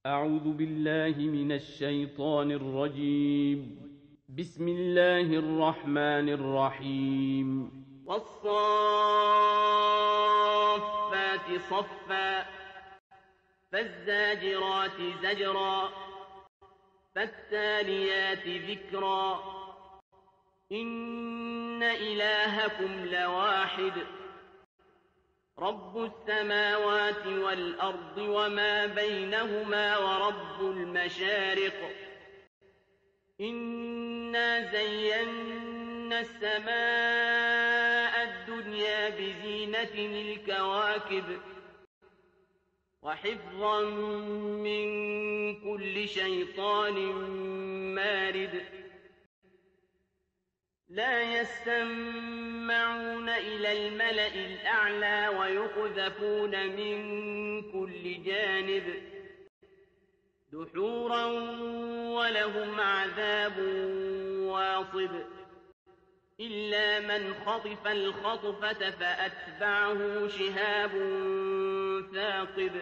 أعوذ بالله من الشيطان الرجيم. بسم الله الرحمن الرحيم. والصافات صفا فالزاجرات زجرا فالتاليات ذكرا إن إلهكم لواحد رب السماوات والأرض وما بينهما ورب المشارق إنا زينا السماء الدنيا بزينة الكواكب وحفظا من كل شيطان مارد لا يستمعون إلى الملأ الأعلى ويقذفون من كل جانب دحورا ولهم عذاب واصب إلا من خطف الخطفة فأتبعه شهاب ثاقب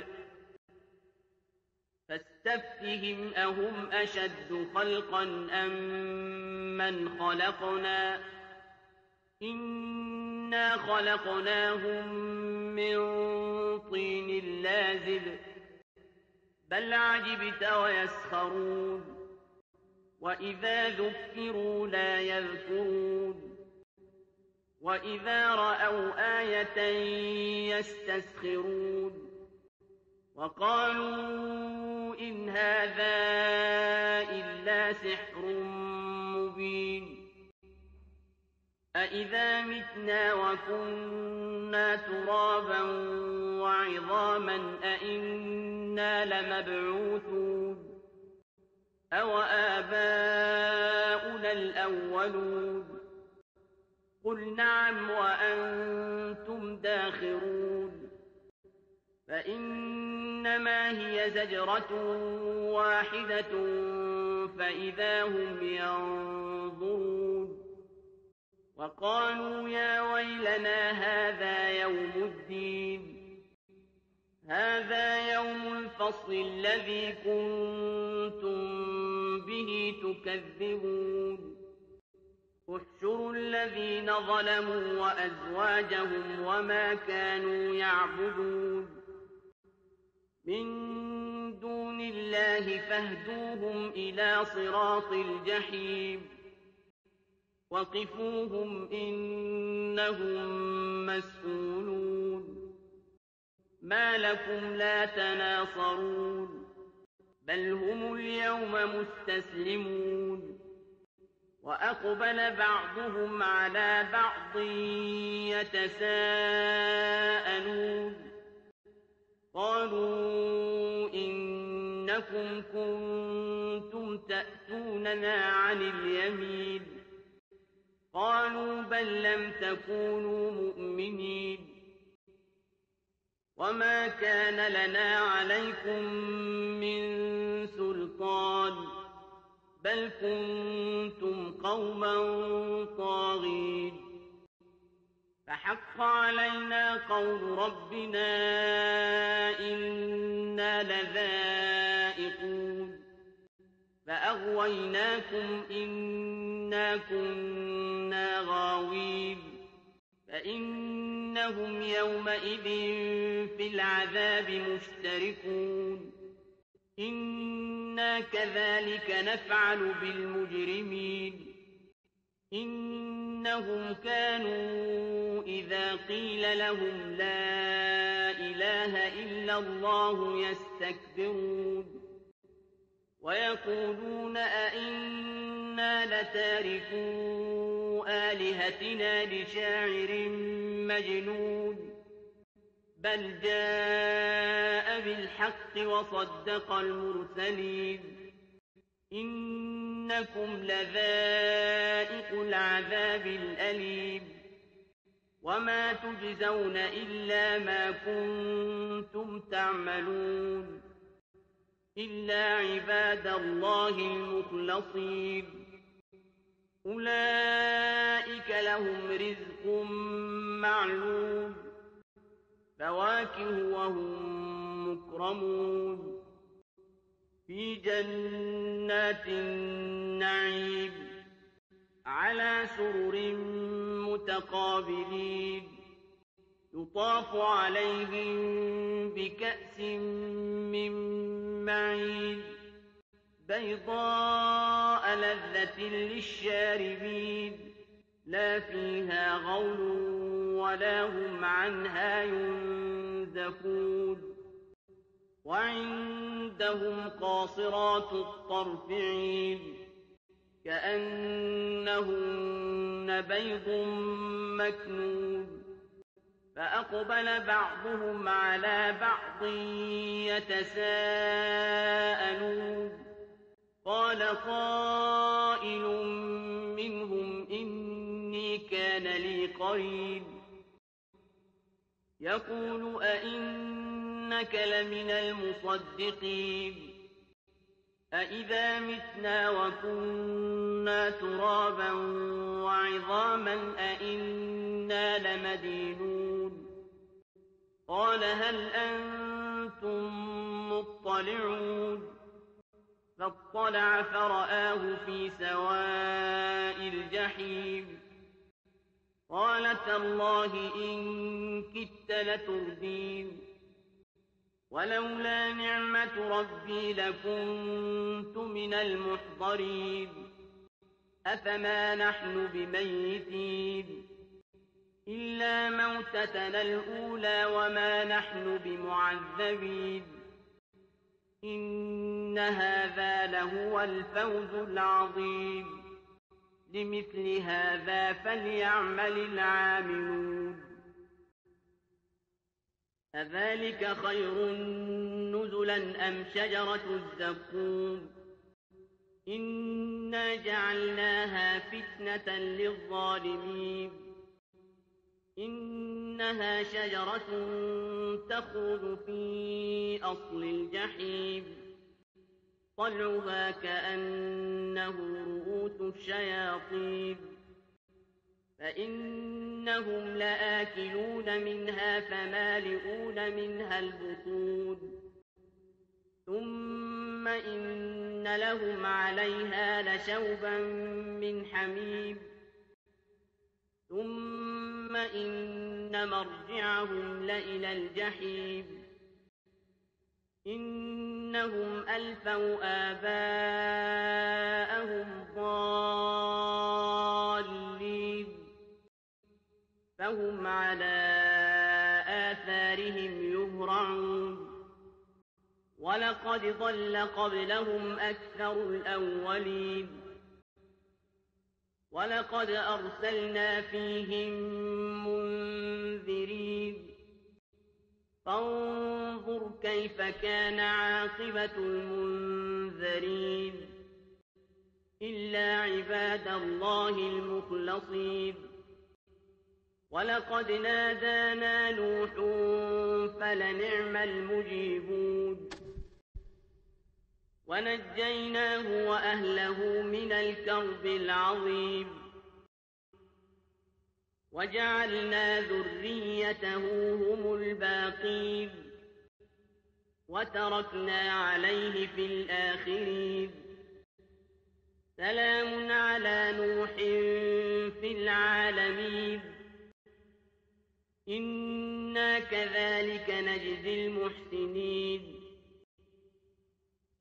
فاستفتهم أهم أشد خلقا أم من خلقنا إنا خلقناهم من طين لازب بل عجبت ويسخرون وإذا ذكروا لا يذكرون وإذا رأوا آية يستسخرون وقالوا إن هذا إلا سحر مبين أإذا متنا وكنا ترابا وعظاما أإنا لمبعوثون أو آباؤنا الأولون قل نعم وأنتم داخرون فإنما هي زجرة واحدة فإذا هم ينظرون وقالوا يا ويلنا هذا يوم الدين هذا يوم الفصل الذي كنتم به تكذبون احشروا الذين ظلموا وأزواجهم وما كانوا يعبدون من دون الله فاهدوهم إلى صراط الجحيم وقفوهم إنهم مسئولون ما لكم لا تناصرون بل هم اليوم مستسلمون وأقبل بعضهم على بعض يتساءلون قالوا إنكم كنتم تأتوننا عن اليمين قالوا بل لم تكونوا مؤمنين وما كان لنا عليكم من سلطان بل كنتم قوما طاغين فحق علينا قول ربنا إنا لذائقون فأغويناكم إنا كنا غاوين فإنهم يومئذ في العذاب مشتركون إنا كذلك نفعل بالمجرمين إنهم كانوا إذا قيل لهم لا إله إلا الله يستكبرون ويقولون أئنا لتاركو آلهتنا لشاعر مجنون بل جاء بالحق وصدق المرسلين إنكم لذائق العذاب الأليم وما تجزون إلا ما كنتم تعملون إلا عباد الله المخلصين أولئك لهم رزق معلوم فواكه وهم مكرمون في جنات النعيم على سرر متقابلين يطاف عليهم بكأس من معين بيضاء لذة للشاربين لا فيها غول ولا هم عنها ينزفون وعندهم قاصرات الطرف عين كأنهن بيض مكنون فأقبل بعضهم على بعض يتساءلون قال قائل منهم إني كان لي قرين يقول أئنك لمن المصدقين أئذا متنا وكنا ترابا وعظاما أئنا لمدينون قال هل أنتم مطلعون فاطلع فرآه في سواء الجحيم قال تالله إن كدت لتردين ولولا نعمة ربي لكنت من المحضرين أفما نحن بميتين إلا موتتنا الأولى وما نحن بمعذبين إن هذا لهو الفوز العظيم لمثل هذا فليعمل العاملون أذلك خير نزلا أم شجرة الزقوم إنا جعلناها فتنة للظالمين إنها شجرة تخرج في أصل الجحيم طلعها كأنه رؤوس الشياطين فإنهم لآكلون منها فمالئون منها البطون ثم إن لهم عليها لشوبا من حميم ثم إن مرجعهم لإلى الجحيم إنهم ألفوا آباءهم ضالين فهم على آثارهم يهرعون ولقد ضل قبلهم أكثر الأولين ولقد أرسلنا فيهم منذرين فانظر كيف كان عاقبة المنذرين إلا عباد الله المخلصين ولقد نادانا نوح فلنعم المجيبون ونجيناه وأهله من الكرب العظيم وجعلنا ذريته هم الباقين وتركنا عليه في الآخرين سلام على نوح في العالمين إنا كذلك نجزي المحسنين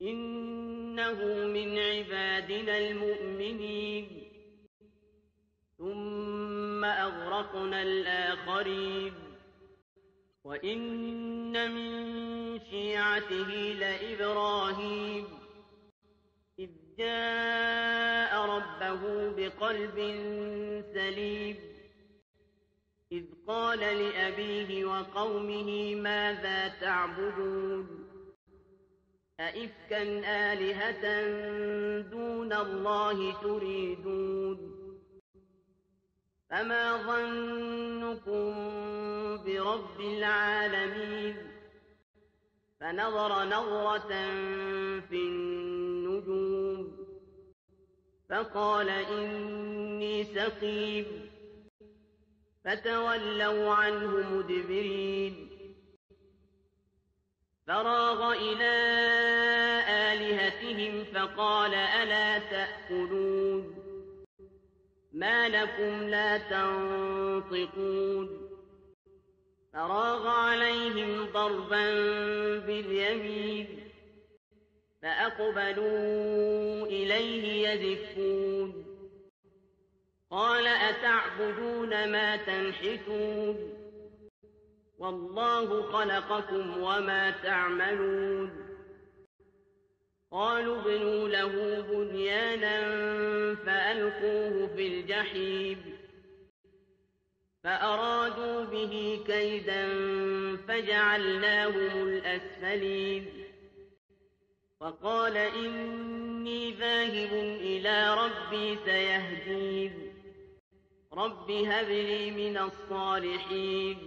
إنه من عبادنا المؤمنين ثم أغرقنا الآخرين وإن من شيعته لإبراهيم إذ جاء ربه بقلب سليم إذ قال لأبيه وقومه ماذا تعبدون أئفكا آلهة دون الله تريدون فما ظنكم برب العالمين فنظر نظرة في النجوم فقال إني سقيم فتولوا عنه مدبرين فراغ إلى آلهتهم فقال ألا تأكلون ما لكم لا تنطقون فراغ عليهم ضربا باليمين فأقبلوا إليه يزفون قال أتعبدون ما تنحتون والله خلقكم وما تعملون قالوا ابنوا له بنيانا فألقوه في الجحيم فأرادوا به كيدا فجعلناهم الأسفلين وقال إني ذاهب إلى ربي سيهدين رب هب لي من الصالحين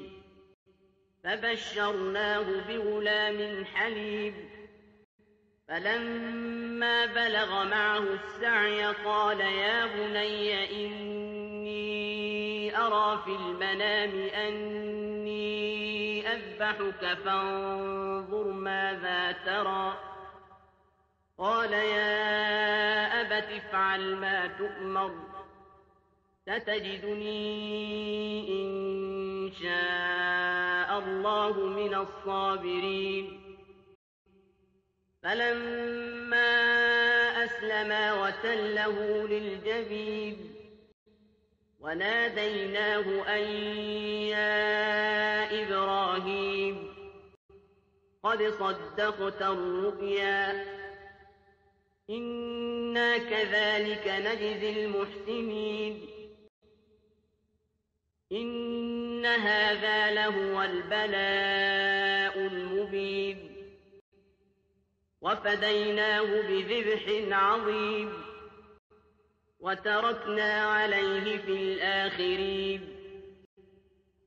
فبشرناه بغلام حليم فلما بلغ معه السعي قال يا بني إني أرى في المنام أني أذبحك فانظر ماذا ترى قال يا أبت افعل ما تؤمر ستجدني إن شاء الله من الصابرين فلما أسلما وتله للجبين وناديناه أن يا إبراهيم قد صدقت الرؤيا إنا كذلك نجزي المحسنين إن هذا لهو البلاء المبين وفديناه بذبح عظيم وتركنا عليه في الآخرين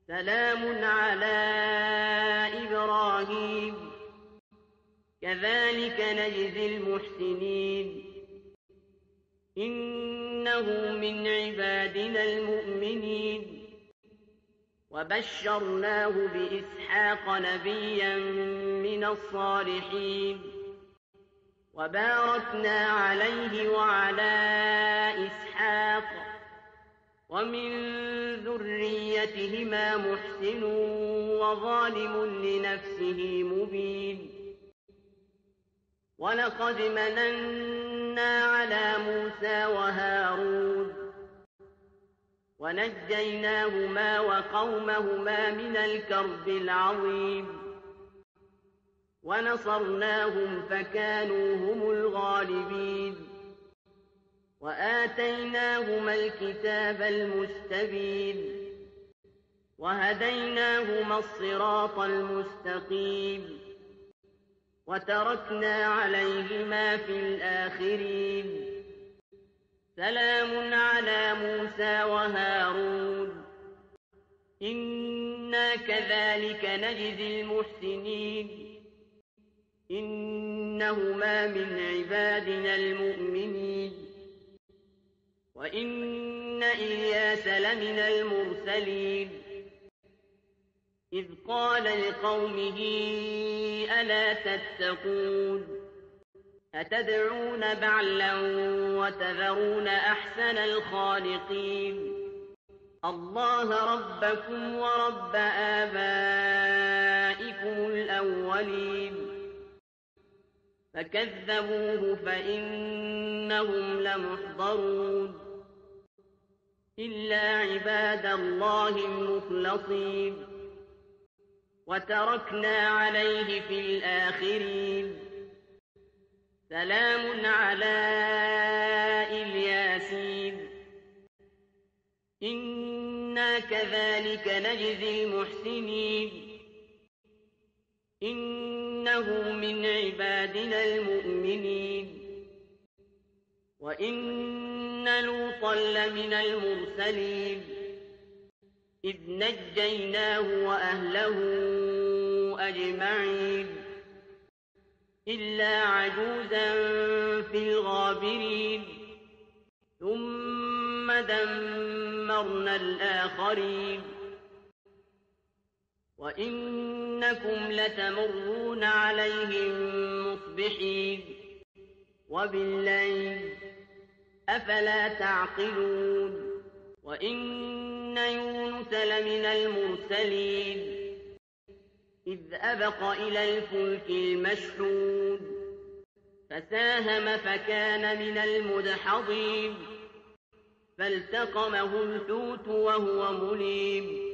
سلام على إبراهيم كذلك نجزي المحسنين إنه من عبادنا المؤمنين وبشرناه بإسحاق نبيا من الصالحين وباركنا عليه وعلى إسحاق ومن ذريتهما محسن وظالم لنفسه مبين ولقد مننا على موسى وهارون ونجيناهما وقومهما من الكرب العظيم ونصرناهم فكانوا هم الغالبين وآتيناهما الكتاب المستبين وهديناهما الصراط المستقيم وتركنا عليهما في الآخرين سلام على موسى وهارون إنا كذلك نجزي المحسنين إنهما من عبادنا المؤمنين وإن إلياس لمن المرسلين إذ قال لقومه ألا تتقون أتدعون بعلا وتذرون أحسن الخالقين الله ربكم ورب آبائكم الأولين فكذبوه فإنهم لمحضرون إلا عباد الله المخلصين وتركنا عليه في الآخرين سلام على الياسين إنا كذلك نجزي المحسنين إنه من عبادنا المؤمنين وإن لوطا لمن المرسلين إذ نجيناه وأهله أجمعين إلا عجوزا في الغابرين ثم دمرنا الآخرين وإنكم لتمرون عليهم مصبحين وبالليل أفلا تعقلون وإن يونس لمن المرسلين إذ أبق إلى الفلك المشحون فساهم فكان من المدحضين فالتقمه الحوت وهو مليم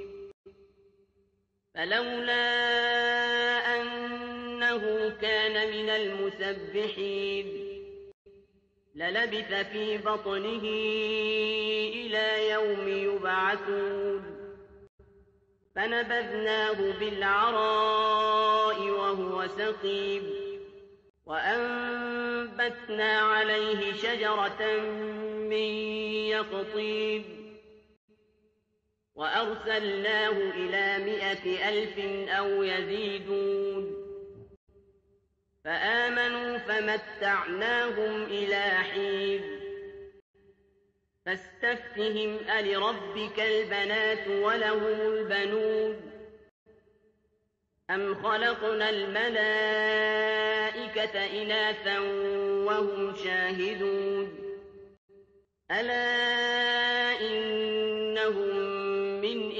فلولا أنه كان من المسبحين للبث في بطنه إلى يوم يبعثون فنبذناه بالعراء وهو سقيم وأنبتنا عليه شجرة من يقطين وأرسلناه إلى 100,000 أو يزيدون فآمنوا فمتعناهم إلى حين فاستفتهم ألربك البنات ولهم البنون أم خلقنا الملائكة إناثا وهم شاهدون ألا إنهم من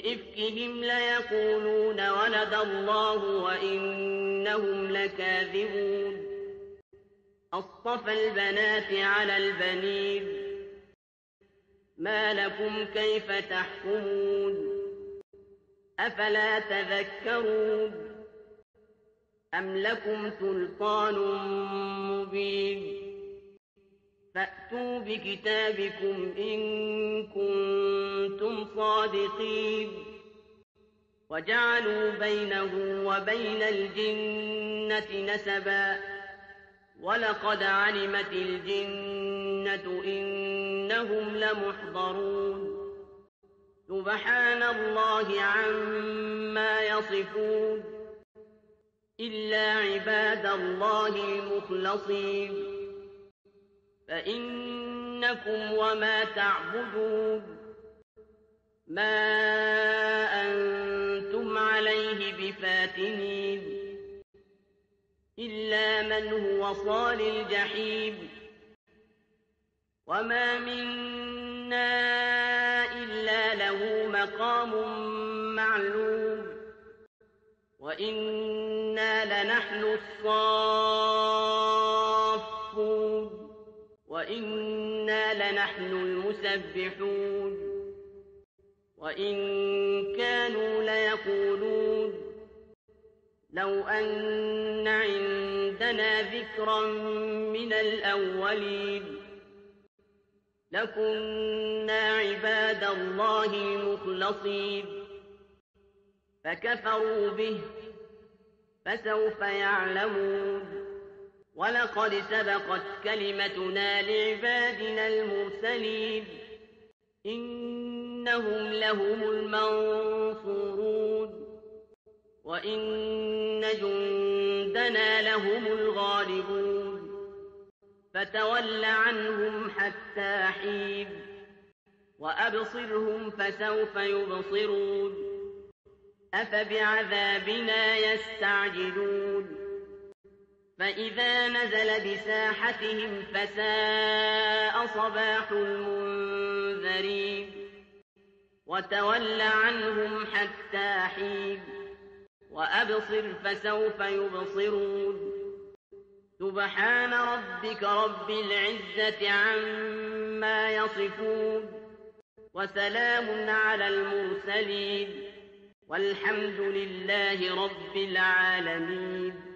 إفكهم ليقولون ولد الله وإنهم لكاذبون أصطفى البنات على البنين ما لكم كيف تحكمون أفلا تذكرون أم لكم سلطان مبين فأتوا بكتابكم إن كنتم صادقين وجعلوا بينه وبين الجنة نسبا ولقد علمت الجنة إنهم لمحضرون سبحان الله عما يصفون إلا عباد الله المخلصين فإنكم وما تعبدون ما أنتم عليه بفاتنين إلا من هو صال الجحيم وما منا إلا له مقام معلوم وإنا لنحن الصافون وإنا لنحن المسبحون وإن كانوا ليقولون لو أن عندنا ذكرا من الأولين لكنا عباد الله المخلصين فكفروا به فسوف يعلمون ولقد سبقت كلمتنا لعبادنا المرسلين إنهم لهم المنصورون وإن جندنا لهم الغالبون فتول عنهم حتى حين وأبصرهم فسوف يبصرون أفبعذابنا يستعجلون فإذا نزل بساحتهم فساء صباح المنذرين وتول عنهم حتى حين وأبصر فسوف يبصرون سبحان ربك رب العزة عما يصفون وسلام على المرسلين والحمد لله رب العالمين